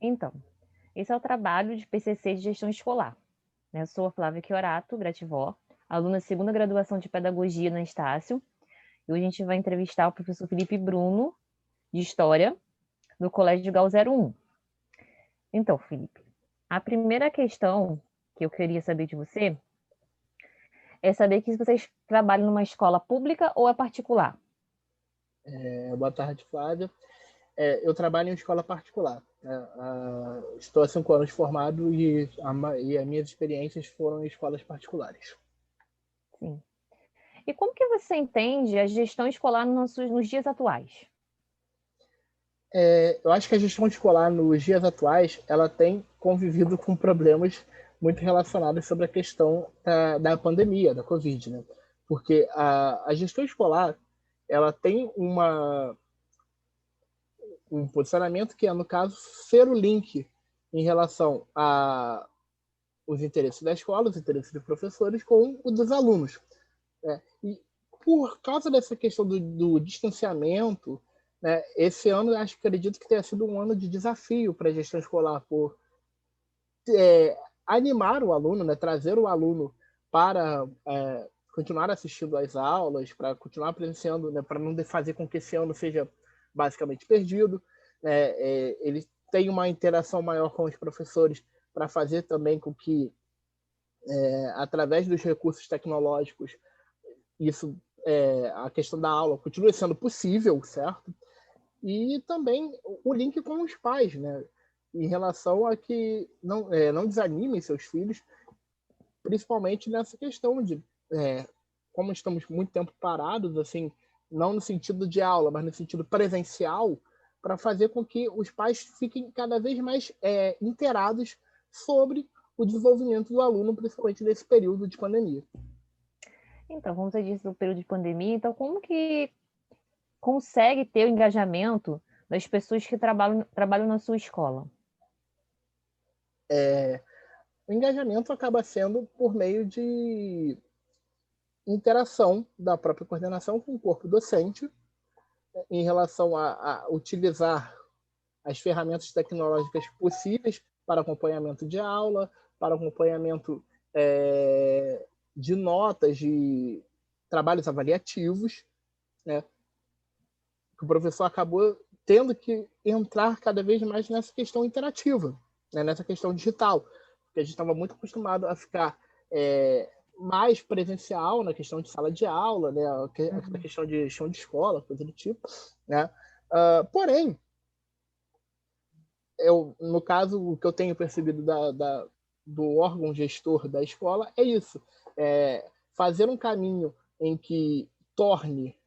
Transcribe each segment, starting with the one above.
Então, esse é o trabalho de PCC de gestão escolar, né? Eu sou a Flávia Chiorato Grativó, aluna de segunda graduação de Pedagogia na Estácio, e hoje a gente vai entrevistar o professor Felipe Bruno, de História, do Colégio Gal 01. Então, Felipe, a primeira questão que eu queria saber de você é saber que vocês trabalham numa escola pública ou é particular? Boa tarde, Flávia. Eu trabalho em escola particular. Estou há 5 anos formado e as minhas experiências foram em escolas particulares. Sim. E como que você entende a gestão escolar nos dias atuais? Eu acho que a gestão escolar nos dias atuais ela tem convivido com problemas muito relacionados sobre a questão da pandemia, da Covid, né? Porque a gestão escolar ela tem um posicionamento que é, no caso, ser o link em relação a os interesses da escola, os interesses dos professores com os dos alunos. E por causa dessa questão do distanciamento, né, esse ano acredito que tenha sido um ano de desafio para a gestão escolar, por animar o aluno, né, trazer o aluno para continuar assistindo às aulas, para continuar presenciando, né, para não fazer com que esse ano seja basicamente perdido. Ele tem uma interação maior com os professores para fazer também com que, através dos recursos tecnológicos, isso, a questão da aula continue sendo possível, certo? E também o link com os pais, né? Em relação a que não desanimem seus filhos, principalmente nessa questão de como estamos muito tempo parados, assim, não no sentido de aula, mas no sentido presencial, para fazer com que os pais fiquem cada vez mais inteirados sobre o desenvolvimento do aluno, principalmente nesse período de pandemia. Então, como você disse, no período de pandemia, então como que consegue ter o engajamento das pessoas que trabalham na sua escola? O engajamento acaba sendo por meio de interação da própria coordenação com o corpo docente, em relação a utilizar as ferramentas tecnológicas possíveis para acompanhamento de aula, para acompanhamento de notas, de trabalhos avaliativos, né? O professor acabou tendo que entrar cada vez mais nessa questão interativa, né? Nessa questão digital, porque a gente estava muito acostumado a ficar mais presencial na questão de sala de aula, né? Aquela questão de chão de escola, coisa do tipo, né? Porém, no caso, o que eu tenho percebido do órgão gestor da escola é isso: fazer um caminho em que torne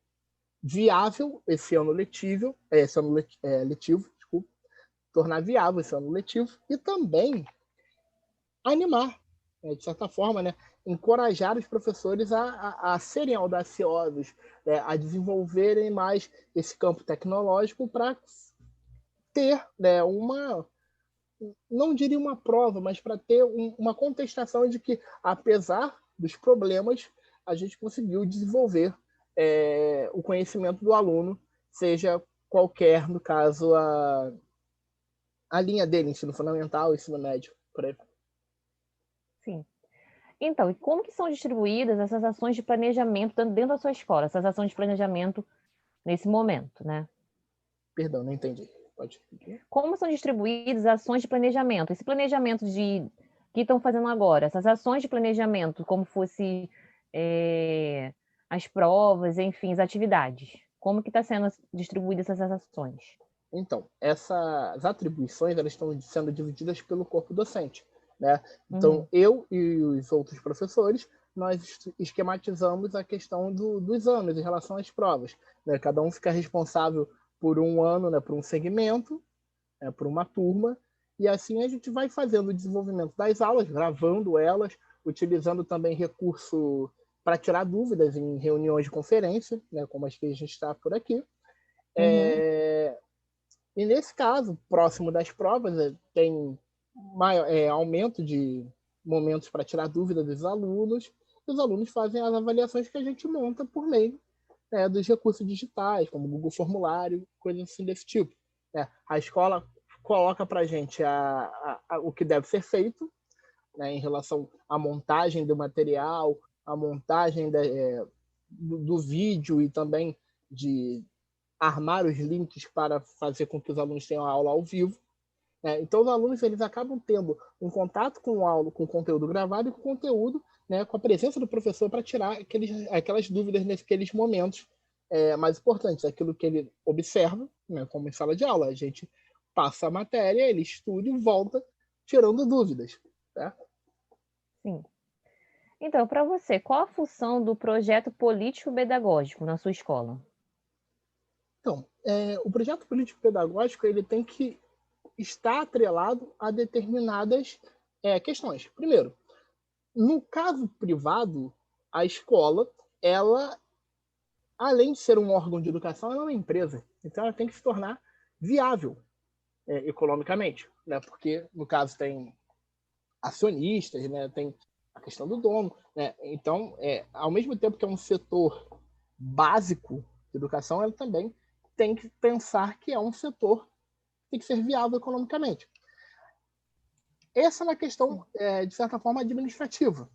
viável esse ano letivo, desculpa, tornar viável esse ano letivo e também animar, de certa forma, né, encorajar os professores a serem audaciosos, a desenvolverem mais esse campo tecnológico para ter, né, não diria uma prova, mas para ter uma contestação de que, apesar dos problemas, a gente conseguiu desenvolver o conhecimento do aluno, seja qualquer, no caso, a linha dele, ensino fundamental, ensino médio, por aí. Sim. Então, e como que são distribuídas essas ações de planejamento dentro da sua escola, essas ações de planejamento nesse momento, né? Perdão, não entendi. Pode repetir? Como são distribuídas as ações de planejamento? Esse planejamento que estão fazendo agora, essas ações de planejamento, como fosse as provas, enfim, as atividades. Como que está sendo distribuídas essas ações? Então, essas atribuições elas estão sendo divididas pelo corpo docente, né? Então, eu e os outros professores, nós esquematizamos a questão dos anos em relação às provas, né? Cada um fica responsável por um ano, né, por um segmento, por uma turma, e assim a gente vai fazendo o desenvolvimento das aulas, gravando elas, utilizando também recurso para tirar dúvidas em reuniões de conferência, né, como as que a gente está por aqui. E nesse caso, próximo das provas, tem aumento de momentos para tirar dúvida dos alunos, e os alunos fazem as avaliações que a gente monta por meio dos recursos digitais, como Google Formulário, coisas assim desse tipo. A escola coloca para a gente o que deve ser feito, né, em relação à montagem do material, à montagem do vídeo e também de armar os links para fazer com que os alunos tenham a aula ao vivo. Né? Então, os alunos eles acabam tendo um contato com a aula, com o conteúdo gravado e com o conteúdo, né, com a presença do professor para tirar aquelas dúvidas naqueles momentos mais importantes, aquilo que ele observa, né, como em sala de aula. A gente passa a matéria, ele estuda e volta tirando dúvidas. Né? Sim. Então, para você, qual a função do projeto político-pedagógico na sua escola? Então, o projeto político-pedagógico ele tem que estar atrelado a determinadas questões. Primeiro, no caso privado, a escola, ela, além de ser um órgão de educação, ela é uma empresa. Então, ela tem que se tornar viável economicamente, né? Porque, no caso, tem acionistas, né? Tem a questão do dono. Né? Então, ao mesmo tempo que é um setor básico de educação, ela também tem que pensar que é um setor que tem que ser viável economicamente. Essa é uma questão, de certa forma, administrativa.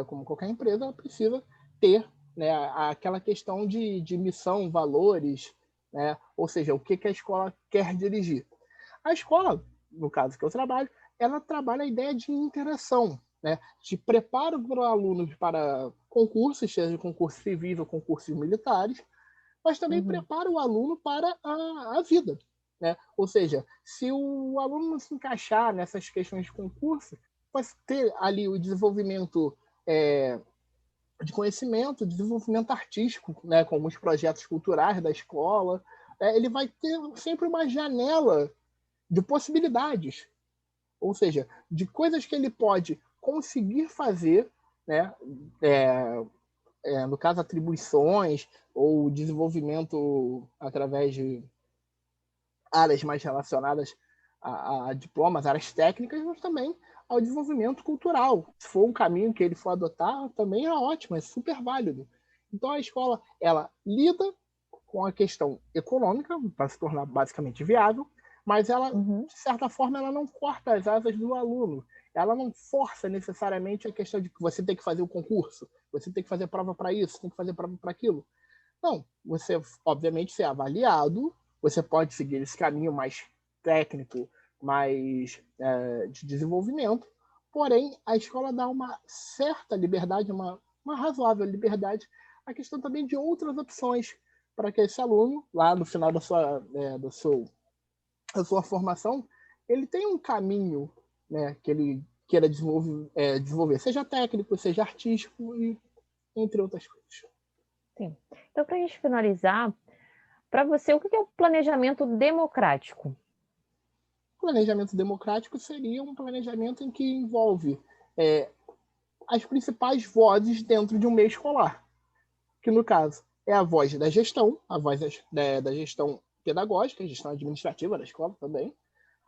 Como qualquer empresa, ela precisa ter, né, aquela questão de missão, valores, né? Ou seja, o que a escola quer dirigir. A escola, no caso que eu trabalho, ela trabalha a ideia de interação, né? De preparo para alunos para concursos, seja concursos civis ou concursos militares, mas também prepara o aluno para a vida. Né? Ou seja, se o aluno não se encaixar nessas questões de concurso, vai ter ali o desenvolvimento de conhecimento, desenvolvimento artístico, né? Como os projetos culturais da escola. Ele vai ter sempre uma janela de possibilidades, ou seja, de coisas que ele pode conseguir fazer, né? No caso, atribuições ou desenvolvimento através de áreas mais relacionadas a diplomas, áreas técnicas, mas também ao desenvolvimento cultural. Se for um caminho que ele for adotar, também é ótimo, é super válido. Então, a escola, ela lida com a questão econômica, para se tornar basicamente viável, mas ela, de certa forma, ela não corta as asas do aluno. Ela não força necessariamente a questão de que você tem que fazer o concurso, você tem que fazer prova para isso, tem que fazer prova para aquilo. Não, você, obviamente, ser avaliado, você pode seguir esse caminho mais técnico, mais de desenvolvimento, porém, a escola dá uma certa liberdade, uma razoável liberdade, a questão também de outras opções para que esse aluno, lá no final da sua formação, ele tenha um caminho, né, que ele queira desenvolver, seja técnico, seja artístico, e entre outras coisas. Sim. Então, para a gente finalizar, para você, o que é o planejamento democrático? Planejamento democrático seria um planejamento em que envolve as principais vozes dentro de um meio escolar, que no caso é a voz da gestão, a voz da gestão pedagógica, a gestão administrativa da escola também,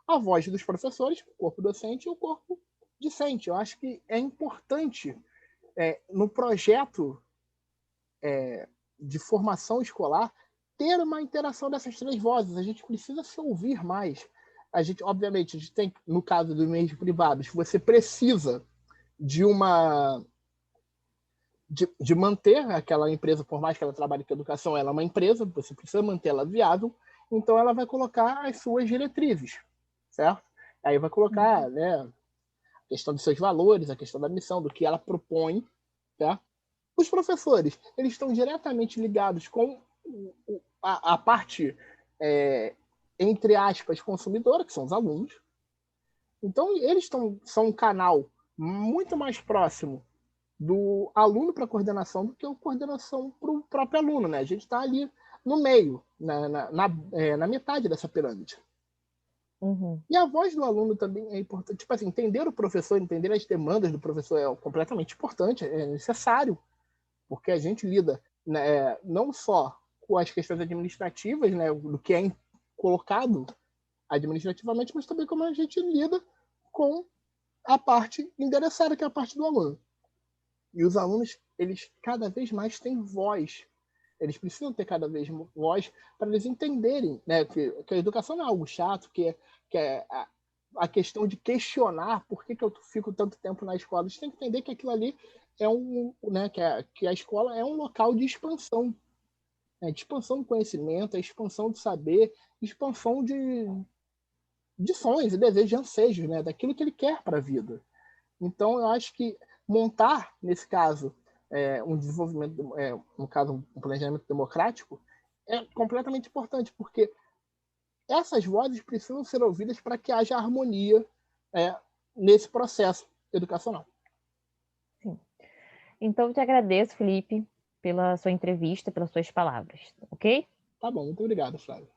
a voz dos professores, o corpo docente e o corpo discente. Eu acho que é importante, no projeto de formação escolar, ter uma interação dessas três vozes. A gente precisa se ouvir mais. Obviamente, a gente tem, no caso dos meios privados, você precisa de manter aquela empresa, por mais que ela trabalhe com educação, ela é uma empresa, você precisa manter ela viável, então ela vai colocar as suas diretrizes, certo? Aí vai colocar, né, a questão dos seus valores, a questão da missão, do que ela propõe, tá? Os professores, eles estão diretamente ligados com a parte, entre aspas, consumidora, que são os alunos. Então, eles são um canal muito mais próximo do aluno para a coordenação do que a coordenação para o próprio aluno. Né? A gente está ali no meio, na metade dessa pirâmide. E a voz do aluno também é importante. Tipo assim, entender o professor, entender as demandas do professor é completamente importante, é necessário, porque a gente lida, né, não só com as questões administrativas, né, do que é colocado administrativamente, mas também como a gente lida com a parte endereçada, que é a parte do aluno. E os alunos, eles cada vez mais têm voz Eles precisam ter cada vez mais voz para eles entenderem, né, que a educação não é algo chato, que é a questão de questionar por que eu fico tanto tempo na escola. Eles têm que entender que aquilo ali é né, que a escola é um local de expansão, né, de expansão do conhecimento, a expansão do saber, expansão de sonhos e desejos, de anseios, né, daquilo que ele quer para a vida. Então, eu acho que montar, nesse caso, um desenvolvimento, no caso, um planejamento democrático, é completamente importante, porque essas vozes precisam ser ouvidas para que haja harmonia nesse processo educacional. Sim. Então, eu te agradeço, Felipe, pela sua entrevista, pelas suas palavras, ok? Tá bom, muito obrigado, Flávio.